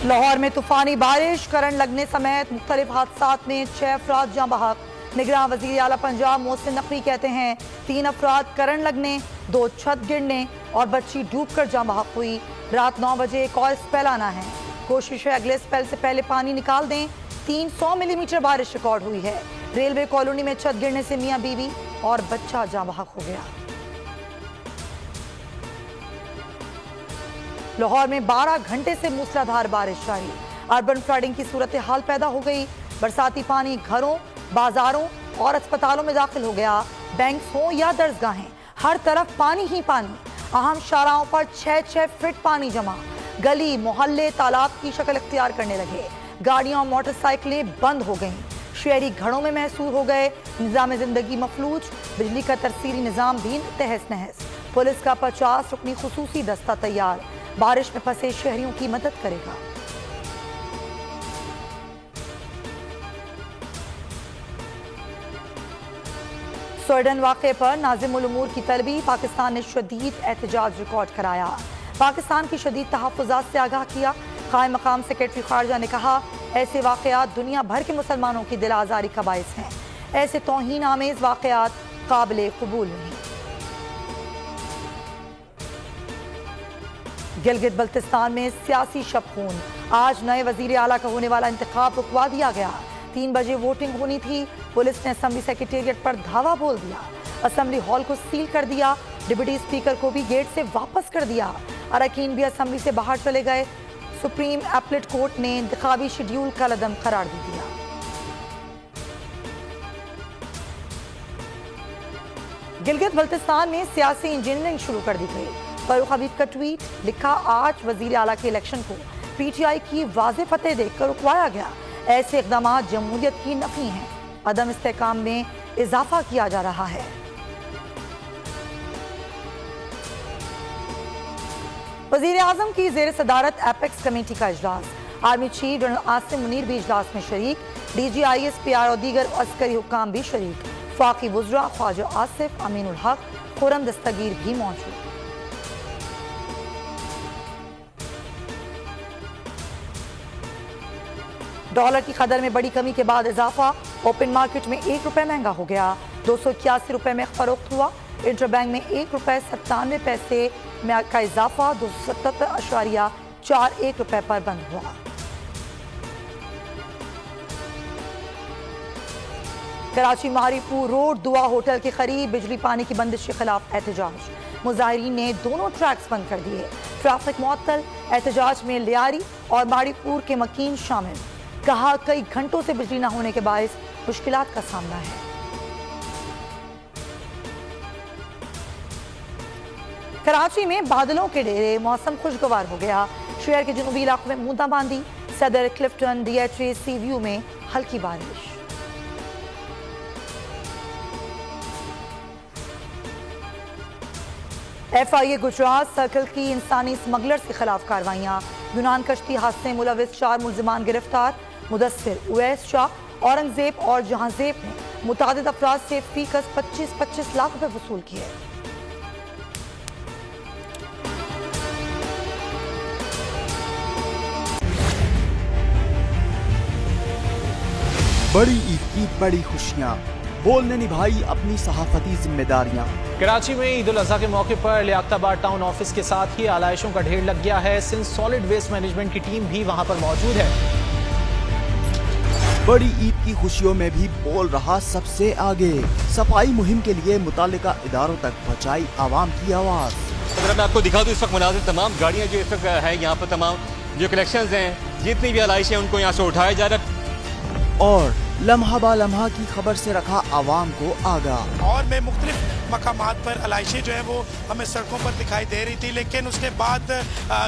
लाहौर में तूफानी बारिश, करंट लगने समेत मुख्तलिफ हादसात में 6 अफराद जाँ बहक। निगरान वज़ीर आला पंजाब मोहसिन नकवी कहते हैं 3 अफराद करंट लगने, 2 छत गिरने और बच्ची डूबकर जाँ बहक हुई। रात 9 बजे एक और स्पेल आना है, कोशिश है अगले स्पेल से पहले पानी निकाल दें। 300 मिलीमीटर बारिश रिकॉर्ड हुई है। रेलवे कॉलोनी में छत गिरने से मियाँ बीवी और बच्चा जाँ बहक हो गया। लाहौर में 12 घंटे से मूसलाधार बारिश जारी, अर्बन फ्लडिंग की सूरत हाल पैदा हो गई। बरसाती पानी घरों, बाजारों और अस्पतालों में दाखिल हो गया। बैंक्स हों या दर्जगाहें, हर तरफ पानी ही पानी। अहम शाहराहों पर 6-6 फीट पानी जमा। गली मोहल्ले तालाब की शक्ल इख्तियार करने लगे। गाड़ियां और मोटरसाइकिलें बंद हो गईं। शहरी घरों में महसूस हो गए निज़ाम जिंदगी मफलूज। बिजली का तरसीरी निज़ाम भी तहस नहस। पुलिस का 50 रुकनी खुसूसी दस्ता तैयार, बारिश में फंसे शहरियों की मदद करेगा। स्वीडन वाक़े पर नाज़िमुल उमूर की तलबी, पाकिस्तान ने शदीद एहतजाज रिकॉर्ड कराया। पाकिस्तान की शदीद तहफ़्फ़ुज़ात से आगाह किया। क़ाइम मक़ाम सेक्रेटरी ख़ारजा ने कहा ऐसे वाक़यात दुनिया भर के मुसलमानों की दिल आज़ारी का बाइस हैं। ऐसे तौहीन आमेज़ वाक़यात काबिल क़बूल नहीं। गिलगित बल्तिस्तान में सियासी शबखून, आज नए वजीर आला का होने वाला इंतखाब रुकवा दिया गया। 3 बजे वोटिंग होनी थी। पुलिस ने असेंबली सेक्रेटेरिएट पर धावा बोल दिया। असेंबली हॉल को सील कर दिया। डिप्टी स्पीकर को भी गेट से वापस कर दिया। अरकान भी असेंबली से बाहर चले गए। सुप्रीम अपीलेट कोर्ट ने इंतखाबी शेड्यूल कलअदम करार दे दिया। गिलगित बल्तिस्तान में सियासी इंजीनियरिंग शुरू कर दी गई। फारूक हबीब का ट्वीट लिखा, आज वजीर आला के इलेक्शन को PTI की वाज़ेह फतेह देखकर रुकवाया गया। ऐसे इक़दाम जमहूरियत की नफ़ी हैं। अदम इस्तेहकाम में इजाफा किया जा रहा है। वज़ीर आज़म की ज़ेर सदारत एपेक्स कमेटी का इजलास, army chief general Asim Munir भी इजलास में शरीक। DG ISPR और दीगर अस्करी हुक्काम भी शरीक। फाकी वज़रा ख्वाजा आसिफ, अमीनुल हक, खुरम दस्तगीर भी मौजूद। डॉलर की कदर में बड़ी कमी के बाद इजाफा, ओपन मार्केट में 1 रुपये महंगा हो गया। 281 रुपये में फरोख्त हुआ। इंटरबैंक में 1 रुपये 97 पैसे का इजाफा 277.41 रुपये पर बंद हुआ। कराची मारीपुर रोड दुआ होटल के करीब बिजली पानी की बंदिश के खिलाफ एहतजाज, मुजाहिरीन ने दोनों ट्रैक्स बंद कर दिए। ट्रैफिक मुअत्तल, एहतजाज में लियारी और मारीपुर के मकीन शामिल। कहा कई घंटों से बिजली न होने के बायस मुश्किलात का सामना है। कराची में बादलों के डेरे, मौसम खुशगवार हो गया। शहर के जनूबी इलाकों में बूंदाबांदी। सदर, क्लिफ्टन, DHA, सी व्यू में हल्की बारिश। FIA गुजरात सर्कल की इंसानी स्मगलर्स के खिलाफ कार्रवाइयां। यूनान कश्ती हादसे में मुलविस 4 मुलजिमान गिरफ्तार। मुदस्सिर, उवैस शाह, औरंगजेब और जहांजेब ने मुतादिद अफराद से फीकस 25-25 लाख रुपए वसूल किए। बड़ी ईद की बड़ी खुशियां, बोलने निभाई अपनी सहाफती जिम्मेदारियां। कराची में ईद उल अजहा के मौके पर लियाकताबाद टाउन ऑफिस के साथ ही आलाइशों का ढेर लग गया है। सिंध सॉलिड वेस्ट मैनेजमेंट की टीम भी वहां पर मौजूद है। बड़ी ईद की खुशियों में भी बोल रहा सबसे आगे, सफाई मुहिम के लिए मुतालिका इदारों तक पहुंचाई आवाम की आवाज। अगर मैं आपको दिखा दूं इस वक्त मुनाजिर तमाम गाड़ियां जो इस वक्त है यहाँ पर, तमाम जो कलेक्शंस हैं, जितनी भी आलाइशें उनको यहाँ से उठाया जा रहा है और लम्हा बा लम्हा की खबर से रखा आवाम को आगाह। और में मुख्तलिफ मकामात पर आलाइशें जो है वो हमें सड़कों पर दिखाई दे रही थी, लेकिन उसके बाद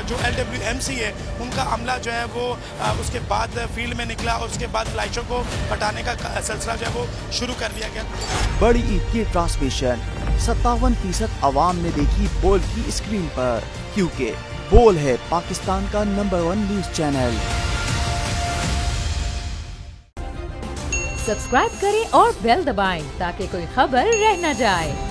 जो LWMC है उनका अमला जो है वो उसके बाद फील्ड में निकला और उसके बाद आलाइशों को हटाने का सिलसिला जो है वो शुरू कर दिया गया। बड़ी ईद की ट्रांसमिशन 57% आवाम ने देखी बोल की स्क्रीन पर, क्योंकि बोल है पाकिस्तान का नंबर 1 न्यूज चैनल। सब्सक्राइब करें और बेल दबाएं ताकि कोई खबर रह न जाए।